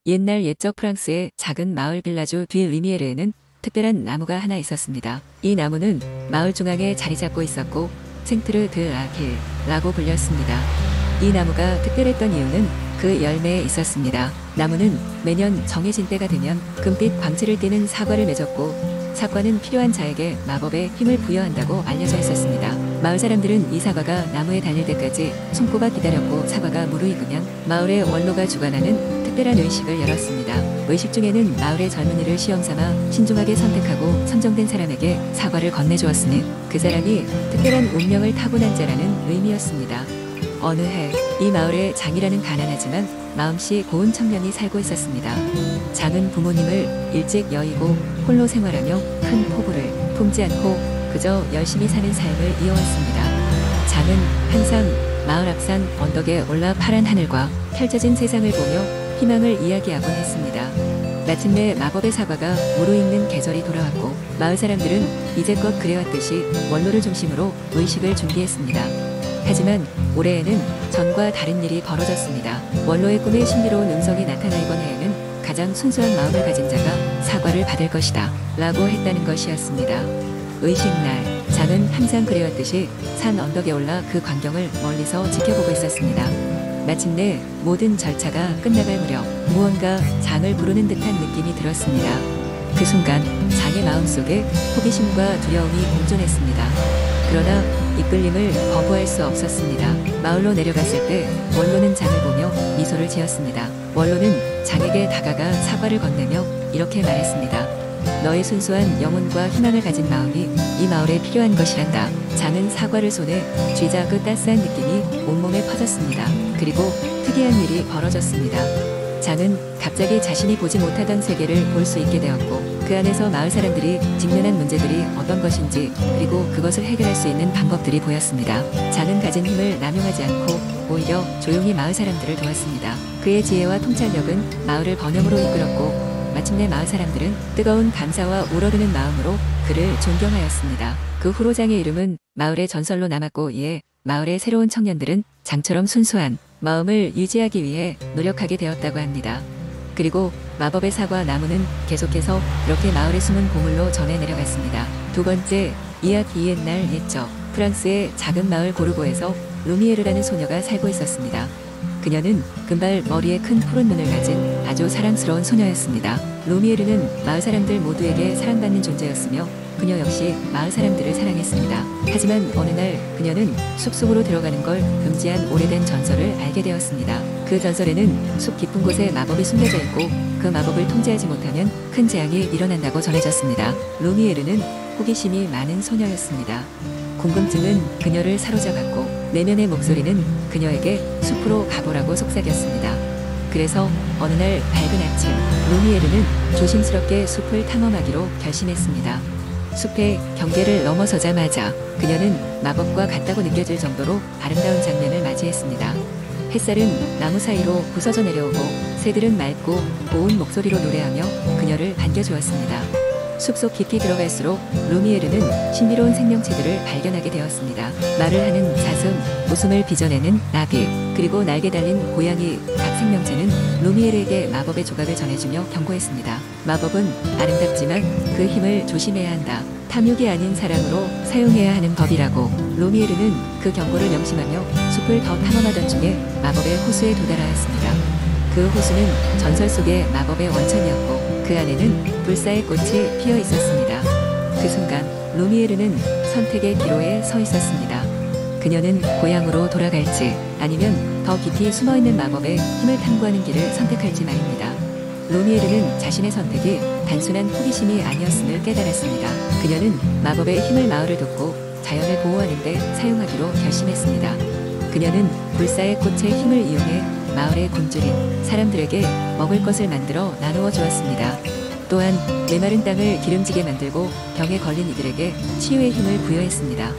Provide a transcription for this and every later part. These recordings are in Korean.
옛날 옛적 프랑스의 작은 마을 빌라주 뒤 리미에르에는 특별한 나무가 하나 있었습니다. 이 나무는 마을 중앙에 자리 잡고 있었고 생트르 드 아길라고 불렸습니다. 이 나무가 특별했던 이유는 그 열매에 있었습니다. 나무는 매년 정해진 때가 되면 금빛 광채를 띠는 사과를 맺었고 사과는 필요한 자에게 마법의 힘을 부여한다고 알려져 있었습니다. 마을 사람들은 이 사과가 나무에 달릴 때까지 손꼽아 기다렸고 사과가 무르익으면 마을의 원로가 주관하는 특별한 의식을 열었습니다. 의식 중에는 마을의 젊은이를 시험삼아 신중하게 선택하고 선정된 사람에게 사과를 건네주었으니 그 사람이 특별한 운명을 타고난 자라는 의미였습니다. 어느 해 이 마을에 장이라는 가난하지만 마음씨 고운 청년이 살고 있었습니다. 장은 부모님을 일찍 여의고 홀로 생활하며 큰 포부를 품지 않고 그저 열심히 사는 삶을 이어왔습니다. 장은 항상 마을 앞산 언덕에 올라 파란 하늘과 펼쳐진 세상을 보며 희망을 이야기하곤 했습니다. 마침내 마법의 사과가 무르익는 계절이 돌아왔고 마을 사람들은 이제껏 그래왔듯이 원로를 중심으로 의식을 준비했습니다. 하지만 올해에는 전과 다른 일이 벌어졌습니다. 원로의 꿈에 신비로운 음성이 나타나 이번 해에는 가장 순수한 마음을 가진 자가 사과를 받을 것이다 라고 했다는 것이었습니다. 의식날 장은 항상 그래왔듯이 산 언덕에 올라 그 광경을 멀리서 지켜보고 있었습니다. 마침내 모든 절차가 끝나갈 무렵 무언가 장을 부르는 듯한 느낌이 들었습니다. 그 순간 장의 마음속에 호기심과 두려움이 공존했습니다. 그러나 이끌림을 거부할 수 없었습니다. 마을로 내려갔을 때 원로는 장을 보며 미소를 지었습니다. 원로는 장에게 다가가 사과를 건네며 이렇게 말했습니다. 너의 순수한 영혼과 희망을 가진 마음이 이 마을에 필요한 것이란다. 장은 사과를 손에 쥐자 그 따스한 느낌이 온몸에 퍼졌습니다. 그리고 특이한 일이 벌어졌습니다. 장은 갑자기 자신이 보지 못하던 세계를 볼 수 있게 되었고 그 안에서 마을 사람들이 직면한 문제들이 어떤 것인지 그리고 그것을 해결할 수 있는 방법들이 보였습니다. 장은 가진 힘을 남용하지 않고 오히려 조용히 마을 사람들을 도왔습니다. 그의 지혜와 통찰력은 마을을 번영으로 이끌었고 마침내 마을 사람들은 뜨거운 감사와 우러르는 마음으로 그를 존경하였습니다. 그 후로 장의 이름은 마을의 전설로 남았고 이에 마을의 새로운 청년들은 장처럼 순수한 마음을 유지하기 위해 노력하게 되었다고 합니다. 그리고 마법의 사과 나무는 계속해서 이렇게 마을의 숨은 보물로 전해 내려갔습니다. 두 번째, 이야기 옛날 옛적 프랑스의 작은 마을 고르고에서 루미에르라는 소녀가 살고 있었습니다. 그녀는 금발 머리에 큰 푸른 눈을 가진 아주 사랑스러운 소녀였습니다. 루미에르는 마을 사람들 모두에게 사랑받는 존재였으며 그녀 역시 마을 사람들을 사랑했습니다. 하지만 어느 날 그녀는 숲속으로 들어가는 걸 금지한 오래된 전설을 알게 되었습니다. 그 전설에는 숲 깊은 곳에 마법이 숨겨져 있고 그 마법을 통제하지 못하면 큰 재앙이 일어난다고 전해졌습니다. 루미에르는 호기심이 많은 소녀였습니다. 궁금증은 그녀를 사로잡았고 내면의 목소리는 그녀에게 숲으로 가보라고 속삭였습니다. 그래서 어느 날 밝은 아침 루미에르는 조심스럽게 숲을 탐험하기로 결심했습니다. 숲의 경계를 넘어서자마자 그녀는 마법과 같다고 느껴질 정도로 아름다운 장면을 맞이했습니다. 햇살은 나무 사이로 부서져 내려오고 새들은 맑고 고운 목소리로 노래하며 그녀를 반겨주었습니다. 숲속 깊이 들어갈수록 루미에르는 신비로운 생명체들을 발견하게 되었습니다. 말을 하는 사슴, 웃음을 빚어내는 나비, 그리고 날개 달린 고양이 각 생명체는 루미에르에게 마법의 조각을 전해주며 경고했습니다. 마법은 아름답지만 그 힘을 조심해야 한다. 탐욕이 아닌 사랑으로 사용해야 하는 법이라고. 루미에르는 그 경고를 명심하며 숲을 더 탐험하던 중에 마법의 호수에 도달하였습니다. 그 호수는 전설 속의 마법의 원천이었고 그 안에는 불사의 꽃이 피어 있었습니다. 그 순간 루미에르는 선택의 기로에 서 있었습니다. 그녀는 고향으로 돌아갈지 아니면 더 깊이 숨어있는 마법의 힘을 탐구하는 길을 선택할지 말입니다. 루미에르는 자신의 선택이 단순한 호기심이 아니었음을 깨달았습니다. 그녀는 마법의 힘을 마을을 돕고 자연을 보호하는 데 사용하기로 결심했습니다. 그녀는 불사의 꽃의 힘을 이용해 마을의 굶주린 사람들에게 먹을 것을 만들어 나누어 주었습니다. 또한 메마른 땅을 기름지게 만들고 병에 걸린 이들에게 치유의 힘을 부여했습니다.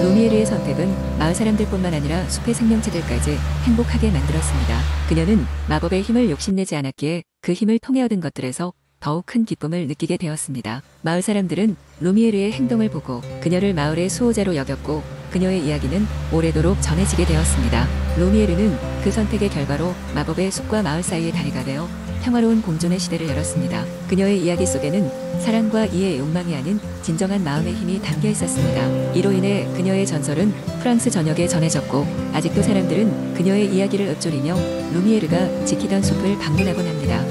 루미에르의 선택은 마을 사람들뿐만 아니라 숲의 생명체들까지 행복하게 만들었습니다. 그녀는 마법의 힘을 욕심내지 않았기에 그 힘을 통해 얻은 것들에서 더욱 큰 기쁨을 느끼게 되었습니다. 마을 사람들은 루미에르의 행동을 보고 그녀를 마을의 수호자로 여겼고 그녀의 이야기는 오래도록 전해지게 되었습니다. 루미에르는 그 선택의 결과로 마법의 숲과 마을 사이의 다리가 되어 평화로운 공존의 시대를 열었습니다. 그녀의 이야기 속에는 사랑과 이해의 욕망이 아닌 진정한 마음의 힘이 담겨 있었습니다. 이로 인해 그녀의 전설은 프랑스 전역에 전해졌고 아직도 사람들은 그녀의 이야기를 읊조리며 루미에르가 지키던 숲을 방문하곤 합니다.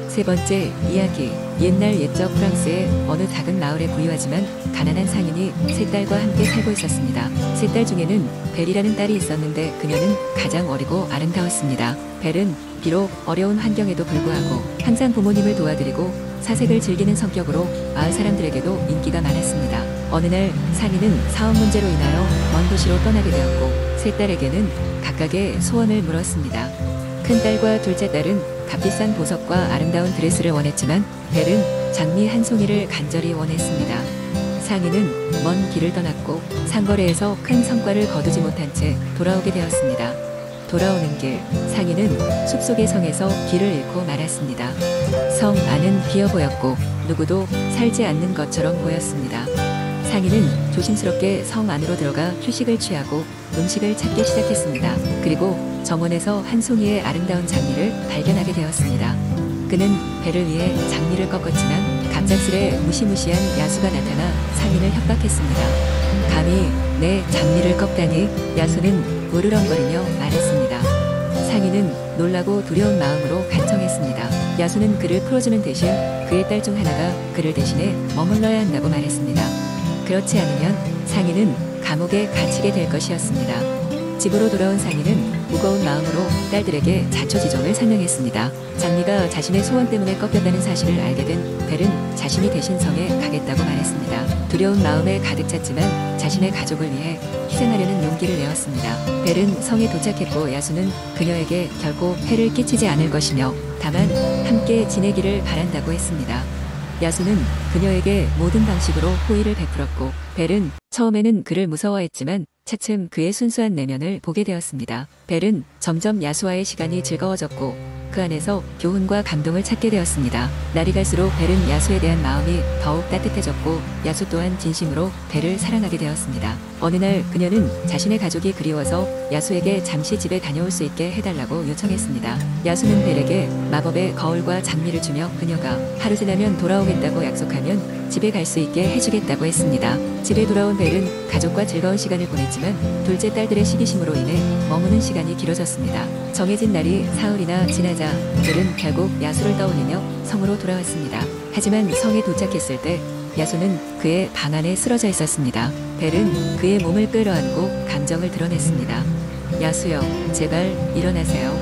세 번째 이야기. 옛날 옛적 프랑스의 어느 작은 마을에 부유하지만 가난한 상인이 세 딸과 함께 살고 있었습니다. 세 딸 중에는 벨이라는 딸이 있었는데 그녀는 가장 어리고 아름다웠습니다. 벨은 비록 어려운 환경에도 불구하고 항상 부모님을 도와드리고 사색을 즐기는 성격으로 마을 사람들에게도 인기가 많았습니다. 어느 날 상인은 사업 문제로 인하여 먼 도시로 떠나게 되었고 세 딸에게는 각각의 소원을 물었습니다. 큰 딸과 둘째 딸은 값비싼 보석과 아름다운 드레스를 원했지만 벨은 장미 한 송이를 간절히 원했습니다. 상인은 먼 길을 떠났고 상거래에서 큰 성과를 거두지 못한 채 돌아오게 되었습니다. 돌아오는 길, 상인은 숲속의 성에서 길을 잃고 말았습니다. 성 안은 비어 보였고 누구도 살지 않는 것처럼 보였습니다. 상인은 조심스럽게 성 안으로 들어가 휴식을 취하고 음식을 찾기 시작했습니다. 그리고 정원에서 한 송이의 아름다운 장미를 발견하게 되었습니다. 그는 배를 위해 장미를 꺾었지만 갑작스레 무시무시한 야수가 나타나 상인을 협박했습니다. 감히 내 장미를 꺾다니. 야수는 으르렁거리며 말했습니다. 상인은 놀라고 두려운 마음으로 간청했습니다. 야수는 그를 풀어주는 대신 그의 딸 중 하나가 그를 대신해 머물러야 한다고 말했습니다. 그렇지 않으면 상인은 감옥에 갇히게 될 것이었습니다. 집으로 돌아온 상인은 무거운 마음으로 딸들에게 자초지종을 설명했습니다. 장미가 자신의 소원 때문에 꺾였다는 사실을 알게 된 벨은 자신이 대신 성에 가겠다고 말했습니다. 두려운 마음에 가득 찼지만 자신의 가족을 위해 희생하려는 용기를 내었습니다. 벨은 성에 도착했고 야수는 그녀에게 결코 해를 끼치지 않을 것이며 다만 함께 지내기를 바란다고 했습니다. 야수는 그녀에게 모든 방식으로 호의를 베풀었고 벨은 처음에는 그를 무서워했지만 차츰 그의 순수한 내면을 보게 되었습니다. 벨은 점점 야수와의 시간이 즐거워졌고 그 안에서 교훈과 감동을 찾게 되었습니다. 날이 갈수록 벨은 야수에 대한 마음이 더욱 따뜻해졌고 야수 또한 진심으로 벨을 사랑하게 되었습니다. 어느 날 그녀는 자신의 가족이 그리워서 야수에게 잠시 집에 다녀올 수 있게 해달라고 요청했습니다. 야수는 벨에게 마법의 거울과 장미를 주며 그녀가 하루 지나면 돌아오겠다고 약속하면 집에 갈 수 있게 해주겠다고 했습니다. 집에 돌아온 벨은 가족과 즐거운 시간을 보냈지만 둘째 딸들의 시기심으로 인해 머무는 시간이 길어졌습니다. 정해진 날이 사흘이나 지나자 벨은 결국 야수를 떠올리며 성으로 돌아왔습니다. 하지만 성에 도착했을 때 야수는 그의 방 안에 쓰러져 있었습니다. 벨은 그의 몸을 끌어안고 감정을 드러냈습니다. 야수여, 제발 일어나세요.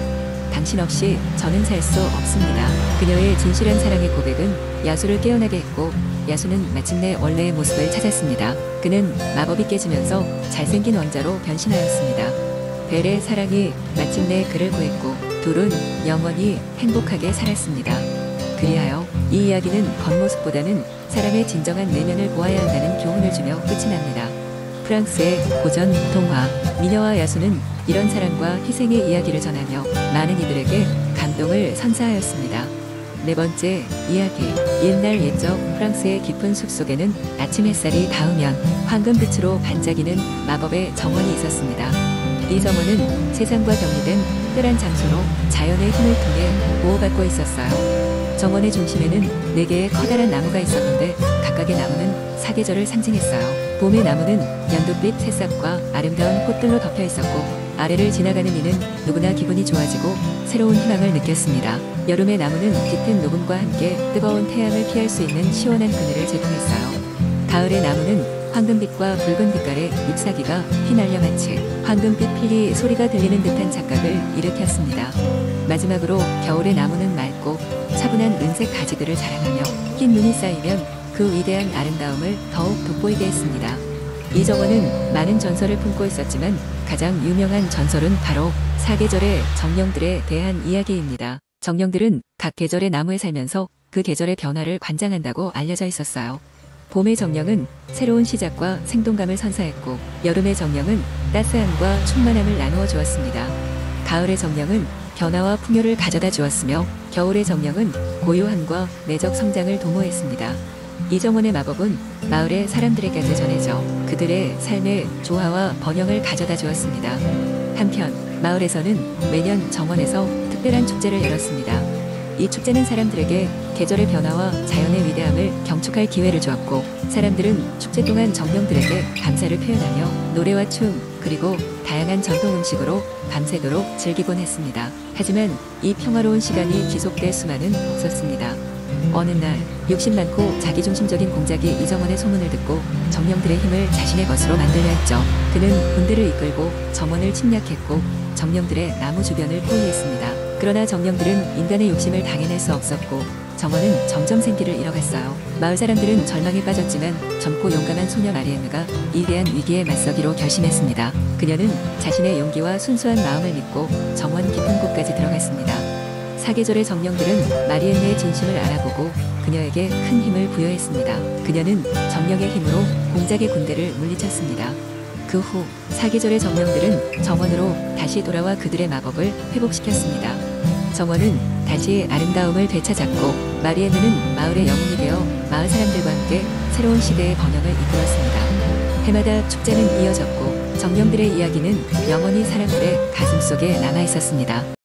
당신 없이 저는 살 수 없습니다. 그녀의 진실한 사랑의 고백은 야수를 깨어나게 했고 야수는 마침내 원래의 모습을 찾았습니다. 그는 마법이 깨지면서 잘생긴 왕자로 변신하였습니다. 벨의 사랑이 마침내 그를 구했고 둘은 영원히 행복하게 살았습니다. 그리하여 이 이야기는 겉모습보다는 사람의 진정한 내면을 보아야 한다는 교훈을 주며 끝이 납니다. 프랑스의 고전 동화 미녀와 야수는 이런 사랑과 희생의 이야기를 전하며 많은 이들에게 감동을 선사하였습니다. 네 번째 이야기. 옛날 옛적 프랑스의 깊은 숲속에는 아침 햇살이 닿으면 황금빛으로 반짝이는 마법의 정원이 있었습니다. 이 정원은 세상과 격리된 특별한 장소로 자연의 힘을 통해 보호받고 있었어요. 정원의 중심에는 4개의 커다란 나무가 있었는데 각각의 나무는 사계절을 상징했어요. 봄의 나무는 연두빛 새싹과 아름다운 꽃들로 덮여 있었고 아래를 지나가는 이는 누구나 기분이 좋아지고 새로운 희망을 느꼈습니다. 여름의 나무는 짙은 녹음과 함께 뜨거운 태양을 피할 수 있는 시원한 그늘을 제공했어요. 가을의 나무는 황금빛과 붉은 빛깔의 잎사귀가 휘날려 마치 황금빛 필이 소리가 들리는 듯한 착각을 일으켰습니다. 마지막으로 겨울의 나무는 맑고 차분한 은색 가지들을 자랑하며 흰 눈이 쌓이면 그 위대한 아름다움을 더욱 돋보이게 했습니다. 이 정원은 많은 전설을 품고 있었지만 가장 유명한 전설은 바로 사계절의 정령들에 대한 이야기입니다. 정령들은 각 계절의 나무에 살면서 그 계절의 변화를 관장한다고 알려져 있었어요. 봄의 정령은 새로운 시작과 생동감을 선사했고 여름의 정령은 따스함과 충만함을 나누어 주었습니다. 가을의 정령은 변화와 풍요를 가져다 주었으며 겨울의 정령은 고요함과 내적 성장을 도모했습니다. 이 정원의 마법은 마을의 사람들에게까지 전해져 그들의 삶의 조화와 번영을 가져다 주었습니다. 한편 마을에서는 매년 정원에서 특별한 축제를 열었습니다. 이 축제는 사람들에게 계절의 변화와 자연의 위대함을 경축할 기회를 주었고, 사람들은 축제 동안 정령들에게 감사를 표현하며 노래와 춤, 그리고 다양한 전통 음식으로 밤새도록 즐기곤 했습니다. 하지만 이 평화로운 시간이 지속될 수만은 없었습니다. 어느 날 욕심 많고 자기중심적인 공작이 이정원의 소문을 듣고 정령들의 힘을 자신의 것으로 만들려 했죠. 그는 군대를 이끌고 정원을 침략했고 정령들의 나무 주변을 포위했습니다. 그러나 정령들은 인간의 욕심을 당해낼 수 없었고 정원은 점점 생기를 잃어갔어요. 마을 사람들은 절망에 빠졌지만 젊고 용감한 소녀 마리엔느가 위대한 위기에 맞서기로 결심했습니다. 그녀는 자신의 용기와 순수한 마음을 믿고 정원 깊은 곳까지 들어갔습니다. 사계절의 정령들은 마리엔느의 진심을 알아보고 그녀에게 큰 힘을 부여했습니다. 그녀는 정령의 힘으로 공작의 군대를 물리쳤습니다. 그 후 사계절의 정령들은 정원으로 다시 돌아와 그들의 마법을 회복시켰습니다. 정원은 다시 아름다움을 되찾았고 마리엔느는 마을의 영웅이 되어 마을 사람들과 함께 새로운 시대의 번영을 이끌었습니다. 해마다 축제는 이어졌고 정령들의 이야기는 영원히 사람들의 가슴속에 남아 있었습니다.